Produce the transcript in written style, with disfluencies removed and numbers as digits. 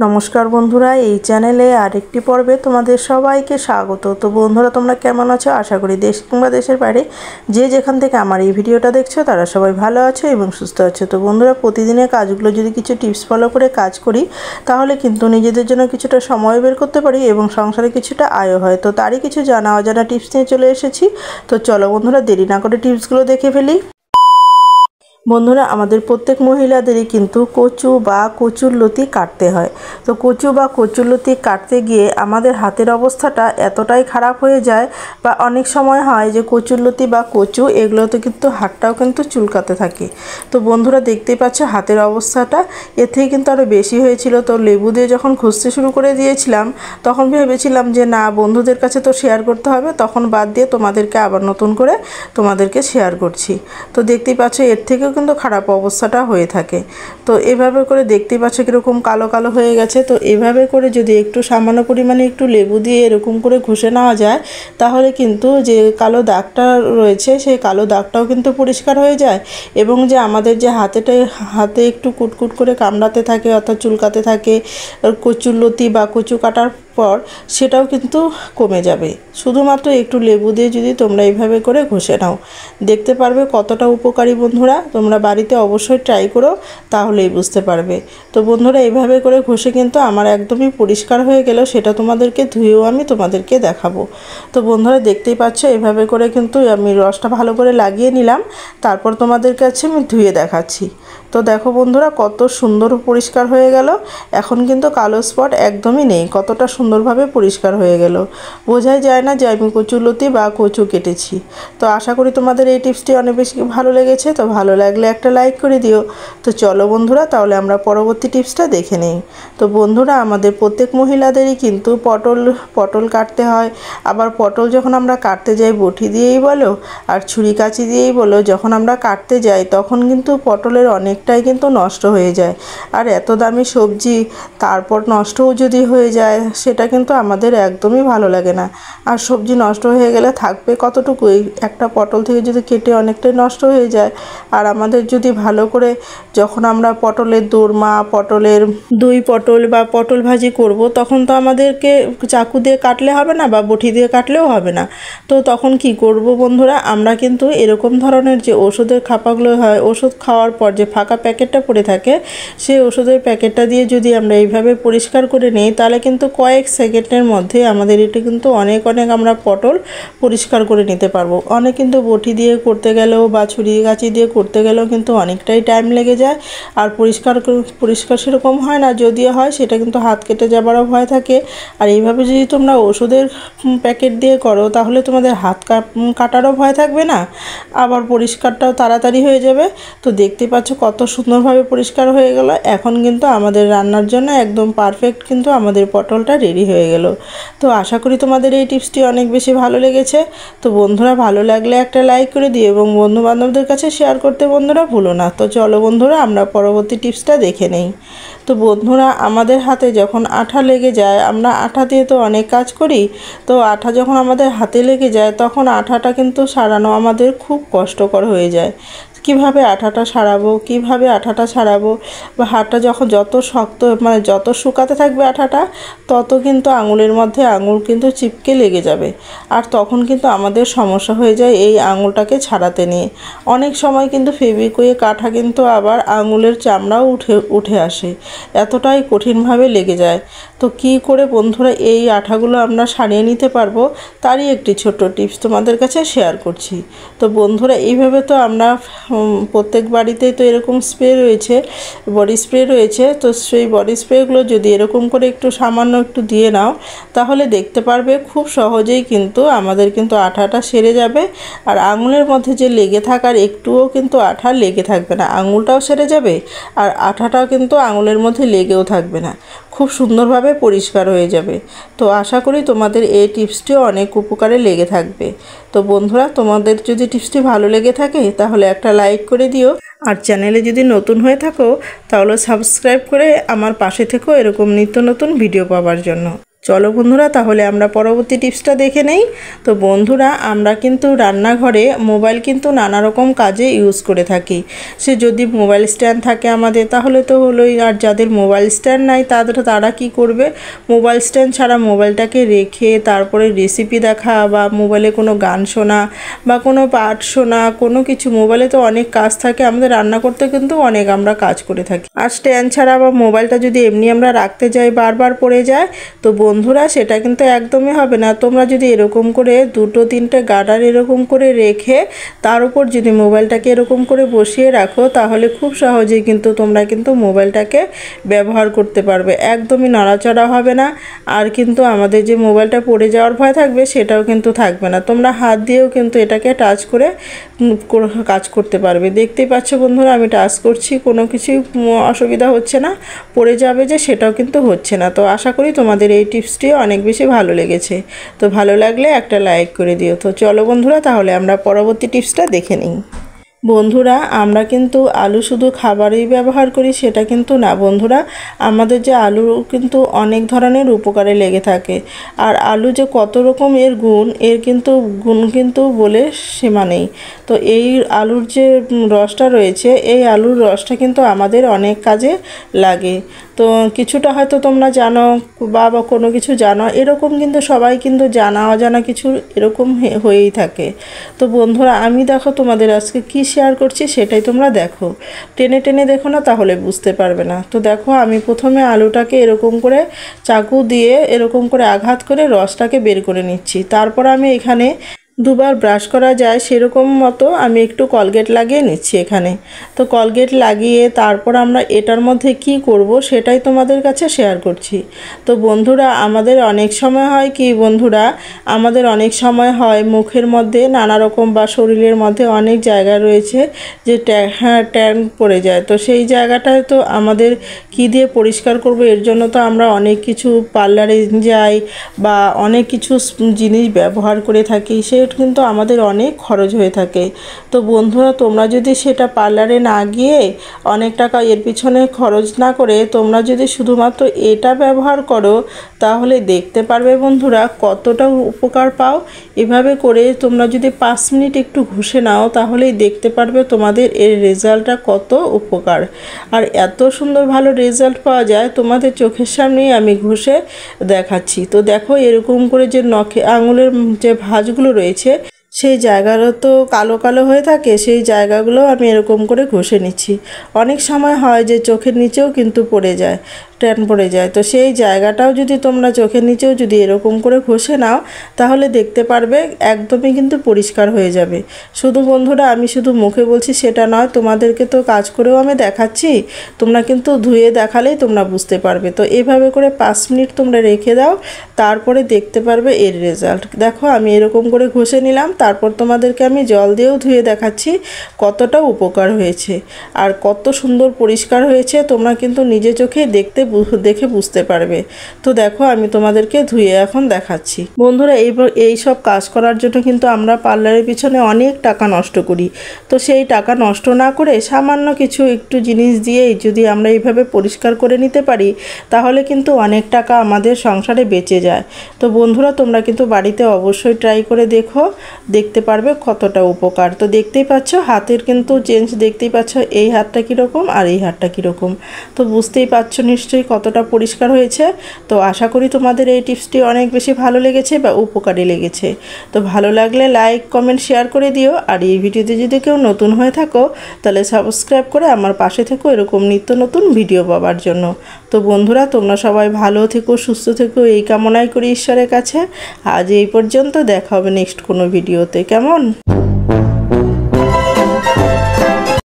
নমস্কার বন্ধুরা, এই চ্যানেলে আরেকটি পর্বে তোমাদের সবাইকে স্বাগত। তো বন্ধুরা, তোমরা কেমন আছো? আশা করি দেশ কিংবা দেশের বাইরে যে যেখান থেকে আমার এই ভিডিওটা দেখছো তারা সবাই ভালো আছো এবং সুস্থ আছো। তো বন্ধুরা, প্রতিদিনের কাজগুলো যদি কিছু টিপস ফলো করে কাজ করি তাহলে কিন্তু নিজেদের জন্য কিছুটা সময় বের করতে পারি এবং সংসারে কিছুটা আয়ও হয়। তো তারই কিছু জানা অজানা টিপস নিয়ে চলে এসেছি। তো চলো বন্ধুরা, দেরি না করে টিপসগুলো দেখে ফেলি। বন্ধুরা, আমাদের প্রত্যেক মহিলাদেরই কিন্তু কচু বা কচুরলতি কাটতে হয়। তো কচু বা কচুরলতি কাটতে গিয়ে আমাদের হাতের অবস্থাটা এতটাই খারাপ হয়ে যায়, বা অনেক সময় হয় যে কচুরলতি বা কচু এগুলোতে কিন্তু হাতটাও কিন্তু চুলকাতে থাকে। তো বন্ধুরা, দেখতেই পাচ্ছ হাতের অবস্থাটা এর থেকে কিন্তু আরও বেশি হয়েছিল। তো লেবু দিয়ে যখন ঘষতে শুরু করে দিয়েছিলাম তখন ভেবেছিলাম যে না, বন্ধুদের কাছে তো শেয়ার করতে হবে, তখন বাদ দিয়ে তোমাদেরকে আবার নতুন করে তোমাদেরকে শেয়ার করছি। তো দেখতেই পাচ্ছ এর থেকেও কিন্তু খারাপ অবস্থাটা হয়ে থাকে। তো এভাবে করে দেখতেই পাচ্ছ কীরকম কালো কালো হয়ে গেছে। তো এভাবে করে যদি একটু সামান্য পরিমাণে একটু লেবু দিয়ে এরকম করে ঘষে নেওয়া যায় তাহলে কিন্তু যে কালো দাগটা রয়েছে সেই কালো দাগটাও কিন্তু পরিষ্কার হয়ে যায়, এবং যে আমাদের যে হাতে একটু কুটকুট করে কামড়াতে থাকে অর্থাৎ চুলকাতে থাকে কচুরলতি বা কচু কাটার পর, সেটাও কিন্তু কমে যাবে শুধুমাত্র একটু লেবু দিয়ে যদি তোমরা এইভাবে করে ঘষে নাও। দেখতে পারবে কতটা উপকারী। বন্ধুরা, তোমরা বাড়িতে অবশ্যই ট্রাই করো, তাহলেই বুঝতে পারবে। তো বন্ধুরা, এইভাবে করে ঘষে কিন্তু আমার একদমই পরিষ্কার হয়ে গেল, সেটা তোমাদেরকে ধুয়েও আমি তোমাদেরকে দেখাবো। তো বন্ধুরা, দেখতেই পাচ্ছ এভাবে করে কিন্তু আমি রসটা ভালো করে লাগিয়ে নিলাম, তারপর তোমাদের কাছে আমি ধুয়ে দেখাচ্ছি। তো দেখো বন্ধুরা, কত সুন্দর পরিষ্কার হয়ে গেল। এখন কিন্তু কালো স্পট একদমই নেই, কতটা সুন্দরভাবে পরিষ্কার হয়ে গেল। বোঝাই যায় না যে আমি কচুরলতি বা কচু কেটেছি। তো আশা করি তোমাদের এই টিপসটি অনেক বেশি ভালো লেগেছে। তো ভালো লাগলে একটা লাইক করে দিও। তো চলো বন্ধুরা, তাহলে আমরা পরবর্তী টিপসটা দেখে নিই। তো বন্ধুরা, আমাদের প্রত্যেক মহিলাদেরই কিন্তু পটল কাটতে হয়। আবার পটল যখন আমরা কাটতে যাই বটি দিয়েই বলো আর ছুরি কাঁচি দিয়েই বলো, যখন আমরা কাটতে যাই তখন কিন্তু পটলের অনেকটাই কিন্তু নষ্ট হয়ে যায়। আর এত দামি সবজি তারপর নষ্টও যদি হয়ে যায় সেটা কিন্তু আমাদের একদমই ভালো লাগে না। আর সবজি নষ্ট হয়ে গেলে থাকবে কতটুকু? একটা পটল থেকে যদি কেটে অনেকটাই নষ্ট হয়ে যায়। আর আমাদের যদি ভালো করে যখন আমরা পটলের দোরমা, পটলের দই পটল বা পটল ভাজি করব, তখন তো আমাদেরকে চাকু দিয়ে কাটলে হবে না বা বটি দিয়ে কাটলেও হবে না। তো তখন কি করব বন্ধুরা, আমরা কিন্তু এরকম ধরনের যে ওষুধের খাপাগুলো হয়, ওষুধ খাওয়ার পর যে ফাঁকা প্যাকেটটা পড়ে থাকে, সেই ওষুধের প্যাকেটটা দিয়ে যদি আমরা এইভাবে পরিষ্কার করে নিই তাহলে কিন্তু কয়েক সেকেন্ডের মধ্যে আমাদের এটা কিন্তু অনেক আমরা পটল পরিষ্কার করে নিতে পারবো। অনেক কিন্তু বটি দিয়ে করতে গেলেও বা ছুরি কাঁচি দিয়ে করতে গেলেও কিন্তু অনেকটাই টাইম লেগে যায়। আর পরিষ্কার সেরকম হয় না, যদিও হয় সেটা কিন্তু হাত কেটে যাবারও ভয় থাকে। আর এইভাবে যদি তোমরা ওষুধের প্যাকেট দিয়ে করো তাহলে তোমাদের হাত কাটারও ভয় থাকবে না, আবার পরিষ্কারটাও তাড়াতাড়ি হয়ে যাবে। তো দেখতে পাচ্ছ কত সুন্দরভাবে পরিষ্কার হয়ে গেল। এখন কিন্তু আমাদের রান্নার জন্য একদম পারফেক্ট কিন্তু আমাদের পটলটা রেডি হয়ে গেল। তো আশা করি তোমাদের এই টিপসটি অনেক বেশি ভালো লেগেছে। তো বন্ধুরা, ভালো লাগলে একটা লাইক করে দিও এবং বন্ধু বান্ধবদের কাছে শেয়ার করতে বন্ধুরা ভুলো না। তো চলো বন্ধুরা, আমরা পরবর্তী টিপসটা দেখে নেই। তো বন্ধুরা, আমাদের হাতে যখন আঠা লেগে যায়, আমরা আঠা দিয়ে তো অনেক কাজ করি, তো আঠা যখন আমাদের হাতে লেগে যায় তখন আঠাটা কিন্তু সারানো আমাদের খুব কষ্টকর হয়ে যায়। কিভাবে আঠাটা ছাড়াবো, বা হাতটা যখন যত শক্ত যত শুকাতে থাকবে আঠাটা, তত কিন্তু আঙুলের মধ্যে আঙুল কিন্তু চিপকে লেগে যাবে। আর তখন কিন্তু আমাদের সমস্যা হয়ে যায় এই আঙুলটাকে ছাড়াতে নিয়ে। অনেক সময় কিন্তু ফেভিকুইক আঠা কিন্তু আবার আঙুলের চামড়াও উঠে আসে, এতটাই কঠিনভাবে লেগে যায়। তো কি করে বন্ধুরা এই আঠাগুলো আমরা সারিয়ে নিতে পারবো তারই একটি ছোট্ট টিপস তোমাদের কাছে শেয়ার করছি। তো বন্ধুরা, এইভাবে তো আমরা প্রত্যেক বাড়িতেই তো এরকম স্প্রে রয়েছে, বডি স্প্রে রয়েছে। তো সেই বডি স্প্রেগুলো যদি এরকম করে একটু সামান্য একটু দিয়ে নাও তাহলে দেখতে পারবে খুব সহজেই কিন্তু আমাদের কিন্তু আঠাটা সেরে যাবে। আর আঙুলের মধ্যে যে লেগে থাকার একটুও কিন্তু আঠা লেগে থাকবে না, আঙুলটাও সেরে যাবে আর আঠাটাও কিন্তু আঙুলের মধ্যে লেগেও থাকবে না, খুব সুন্দরভাবে পরিষ্কার হয়ে যাবে। তো আশা করি তোমাদের এই টিপসটিও অনেক উপকারে লেগে থাকবে। তো বন্ধুরা, তোমাদের যদি টিপসটি ভালো লেগে থাকে তাহলে একটা লাইক করে দিও। আর চ্যানেলে যদি নতুন হয়ে থাকো তাহলে সাবস্ক্রাইব করে আমার পাশে থেকো এরকম নিত্য নতুন ভিডিও পাওয়ার জন্য। চলো বন্ধুরা, তাহলে আমরা পরবর্তী টিপসটা দেখে নেই। তো বন্ধুরা, আমরা কিন্তু রান্নাঘরে মোবাইল কিন্তু নানা রকম কাজে ইউজ করে থাকি। সে যদি মোবাইল স্ট্যান্ড থাকে আমাদের তাহলে তো হলোই, আর যাদের মোবাইল স্ট্যান্ড নাই তারা কি করবে, মোবাইল স্ট্যান্ড ছাড়া মোবাইলটাকে রেখে তারপরে রেসিপি দেখা বা মোবাইলে কোনো গান শোনা বা কোনো পাঠ শোনা, কোনো কিছু, মোবাইলে তো অনেক কাজ থাকে, আমাদের রান্না করতে কিন্তু অনেক আমরা কাজ করে থাকি। আর স্ট্যান্ড ছাড়া বা মোবাইলটা যদি এমনি আমরা রাখতে যাই বারবার পড়ে যায়, তো বন্ধুরা সেটা কিন্তু একদমই হবে না। তোমরা যদি এরকম করে 2-3টে গার্ডার এরকম করে রেখে তার উপর যদি মোবাইলটাকে এরকম করে বসিয়ে রাখো, তাহলে খুব সহজেই কিন্তু তোমরা কিন্তু মোবাইলটাকে ব্যবহার করতে পারবে, একদমই নড়াচড়া হবে না। আর কিন্তু আমাদের যে মোবাইলটা পড়ে যাওয়ার ভয় থাকবে সেটাও কিন্তু থাকবে না। তোমরা হাত দিয়েও কিন্তু এটাকে টাচ করে কাজ করতে পারবে। দেখতেই পাচ্ছ বন্ধুরা, আমি টাচ করছি, কোনো কিছুই অসুবিধা হচ্ছে না, পড়ে যাবে যে সেটাও কিন্তু হচ্ছে না। তো আশা করি তোমাদের এই টিপসটি অনেক বেশি ভালো লেগেছে। তো ভালো লাগলে একটা লাইক করে দিও। তো চলো বন্ধুরা, তাহলে আমরা পরবর্তী টিপসটা দেখে নিই। বন্ধুরা, আমরা কিন্তু আলু শুধু খাবারেই ব্যবহার করি সেটা কিন্তু না বন্ধুরা, আমাদের যে আলু কিন্তু অনেক ধরনের উপকারে লেগে থাকে। আর আলু যে কত রকম এর গুণ কিন্তু বলে সীমা নেই। তো এই আলুর যে রসটা রয়েছে, এই আলুর রসটা কিন্তু আমাদের অনেক কাজে লাগে। তো কিছুটা হয়তো তোমরা জানো বা কোনো কিছু জানো, এরকম কিন্তু সবাই কিন্তু জানা অজানা কিছু এরকম হয়েই থাকে। তো বন্ধুরা, আমি দেখো তোমাদের আজকে কি শেয়ার করছি সেটাই তোমরা দেখো, টেনে টেনে দেখো না তাহলে বুঝতে পারবে না। তো দেখো, আমি প্রথমে আলুটাকে এরকম করে চাকু দিয়ে এরকম করে আঘাত করে রসটাকে বের করে নিচ্ছি। তারপর আমি এখানে দুবার ব্রাশ করা যায় সেরকম মতো আমি একটু কলগেট লাগিয়ে নিচ্ছি এখানে। তো কলগেট লাগিয়ে তারপর আমরা এটার মধ্যে কি করব সেটাই তোমাদের কাছে শেয়ার করছি। তো বন্ধুরা, আমাদের অনেক সময় হয় মুখের মধ্যে নানা রকম বা শরীরের মধ্যে অনেক জায়গা রয়েছে যে ট্যান পড়ে যায়। তো সেই জায়গাটায় তো আমাদের কি দিয়ে পরিষ্কার করব, এর জন্য তো আমরা অনেক কিছু পার্লারে যাই বা অনেক কিছু জিনিস ব্যবহার করে থাকি, কিন্তু আমাদের অনেক খরচ হয়ে থাকে। তো বন্ধুরা, তোমরা যদি সেটা পার্লারে না গিয়ে অনেক টাকা এর পিছনে খরচ না করে তোমরা যদি শুধুমাত্র এটা ব্যবহার করো, তাহলে দেখতে পারবে বন্ধুরা কতটা উপকার পাও। এভাবে করে তোমরা যদি 5 মিনিট একটু ঘষে নাও, তাহলেই দেখতে পারবে তোমাদের এর রেজাল্টটা কত উপকার। আর এত সুন্দর ভালো রেজাল্ট পাওয়া যায়, তোমাদের চোখের সামনেই আমি ঘষে দেখাচ্ছি। তো দেখো, এরকম করে যে আঙুলের যে ভাঁজগুলো রয়েছে সেই জায়গাটা তো কালো কালো হয়ে থাকে, সেই জায়গাগুলো আমি এরকম করে ঘষে নিচ্ছি। অনেক সময় হয় যে চোখের নিচেও কিন্তু পড়ে যায়, ট্যান পড়ে যায়। তো সেই জায়গাটাও যদি তোমরা চোখের নিচেও যদি এরকম করে ঘষে নাও, তাহলে দেখতে পারবে একদমই কিন্তু পরিষ্কার হয়ে যাবে। শুধু বন্ধুরা, আমি শুধু মুখে বলছি সেটা নয়, তোমাদেরকে তো কাজ করেও আমি দেখাচ্ছি, তোমরা কিন্তু ধুয়ে দেখালেই তোমরা বুঝতে পারবে। তো এভাবে করে 5 মিনিট তোমরা রেখে দাও, তারপরে দেখতে পারবে এর রেজাল্ট। দেখো, আমি এরকম করে ঘষে নিলাম, তারপর তোমাদেরকে আমি জল দিয়েও ধুয়ে দেখাচ্ছি কতটা উপকার হয়েছে আর কত সুন্দর পরিষ্কার হয়েছে। তোমরা কিন্তু নিজে চোখে দেখে বুঝতে পারবে। তো দেখো, আমি তোমাদেরকে ধুয়ে এখন দেখাচ্ছি। বন্ধুরা, এই সব কাজ করার জন্য কিন্তু আমরা পার্লারের পিছনে অনেক টাকা নষ্ট করি। তো সেই টাকা নষ্ট না করে সামান্য কিছু একটু জিনিস দিয়েই যদি আমরা এইভাবে পরিষ্কার করে নিতে পারি, তাহলে কিন্তু অনেক টাকা আমাদের সংসারে বেঁচে যায়। তো বন্ধুরা, তোমরা কিন্তু বাড়িতে অবশ্যই ট্রাই করে দেখতে পারবে কতটা উপকার। তো দেখতেই পাচ্ছ, হাতের কিন্তু চেঞ্জ দেখতেই পাচ্ছ, এই হাতটা কীরকম আর এই হাতটা কীরকম। তো বুঝতেই পারছো নিশ্চয়ই কতটা পরিষ্কার হয়েছে। তো আশা করি তোমাদের এই টিপসটি অনেক বেশি ভালো লেগেছে বা উপকারী লেগেছে। তো ভালো লাগলে লাইক কমেন্ট শেয়ার করে দিও। আর এই ভিডিওতে যদি কেউ নতুন হয়ে থাকো, তাহলে সাবস্ক্রাইব করে আমার পাশে থেকো এরকম নিত্য নতুন ভিডিও পাওয়ার জন্য। তো বন্ধুরা, তোমরা সবাই ভালো থেকো, সুস্থ থেকো, এই কামনাই করি ঈশ্বরের কাছে। আজ এই পর্যন্ত, দেখা হবে নেক্সট কোনো ভিডিওতে। কেমন?